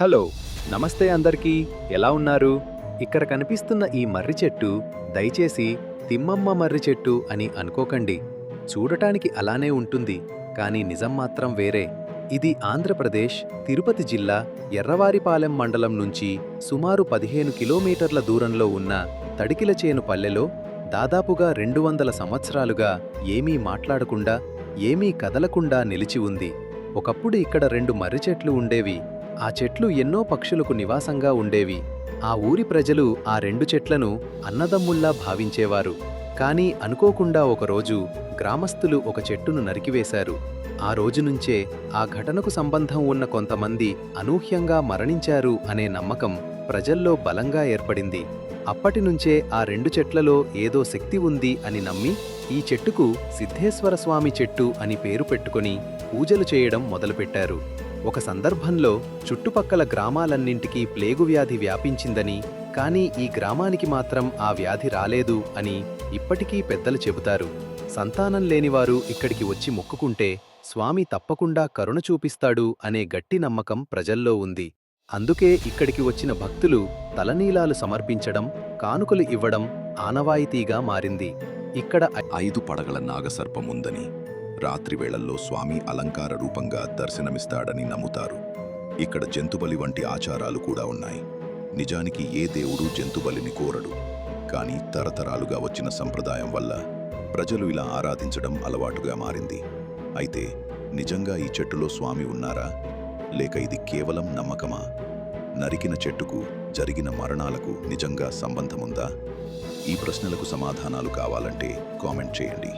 Hello నమస్తే అందరికీ ఎలా ఉన్నారు? ఇక్కడ కనిపిస్తున్న ఈ మర్రి చెట్టు దయచేసి తిమ్మమ్మ మర్రి చెట్టు అని అనుకోకండి. చూడటానికి అలానే ఉంటుంది, కానీ నిజం మాత్రం వేరే. ఇది ఆంధ్రప్రదేశ్ తిరుపతి జిల్లా ఎర్రవారిపాలెం మండలం నుంచి సుమారు 15 కిలోమీటర్ల దూరంలో ఉన్న తడికిలచేను పల్లెలో దాదాపుగా 200 సంవత్సరాలుగా ఏమీ మాట్లాడకుండా ఏమీ కదలకుండా నిలిచి ఉంది. ఒకప్పుడు ఇక్కడ 2 మర్రి చెట్లు ఉండేవి. ఆ చెట్లు ఎన్నో పక్షులకు నివాసంగా ఉండేవి. ఆ ఊరి ప్రజలు ఆ 2 చెట్లను అన్నదమ్ముల్లా భావించేవారు. కానీ అనుకోకుండా ఒకరోజు గ్రామస్తులు ఒక చెట్టును నరికివేశారు. ఆ రోజునుంచే ఆ ఘటనకు సంబంధం ఉన్న కొంతమంది అనూహ్యంగా మరణించారు అనే నమ్మకం ప్రజల్లో బలంగా ఏర్పడింది. అప్పటినుంచే ఆ 2 చెట్లలో ఏదో శక్తి ఉంది అని నమ్మి ఈ చెట్టుకు సిద్ధేశ్వర స్వామి చెట్టు అని పేరు పెట్టుకొని పూజలు చేయడం మొదలుపెట్టారు. ఒక సందర్భంలో చుట్టుపక్కల గ్రామాలన్నింటికీ ప్లేగు వ్యాధి వ్యాపించిందని, కానీ ఈ గ్రామానికి మాత్రం ఆ వ్యాధి రాలేదు అని ఇప్పటికీ పెద్దలు చెబుతారు. సంతానం లేనివారు ఇక్కడికి వచ్చి మొక్కుకుంటే స్వామి తప్పకుండా కరుణ చూపిస్తాడు అనే గట్టి నమ్మకం ప్రజల్లో ఉంది. అందుకే ఇక్కడికి వచ్చిన భక్తులు తలనీలాలు సమర్పించడం, కానుకలు ఇవ్వడం ఆనవాయితీగా మారింది. ఇక్కడ 5 పడగల నాగసర్పముందని, రాత్రివేళల్లో స్వామి అలంకార రూపంగా దర్శనమిస్తాడని నమ్ముతారు. ఇక్కడ జంతుబలి వంటి ఆచారాలు కూడా ఉన్నాయి. నిజానికి ఏ దేవుడు జంతుబలిని కోరడు, కానీ తరతరాలుగా వచ్చిన సంప్రదాయం వల్ల ప్రజలు ఇలా ఆరాధించడం అలవాటుగా మారింది. అయితే నిజంగా ఈ చెట్టులో స్వామి ఉన్నారా, లేక ఇది కేవలం నమ్మకమా? నరికిన చెట్టుకు జరిగిన మరణాలకు నిజంగా సంబంధముందా? ఈ ప్రశ్నలకు సమాధానాలు కావాలంటే కామెంట్ చేయండి.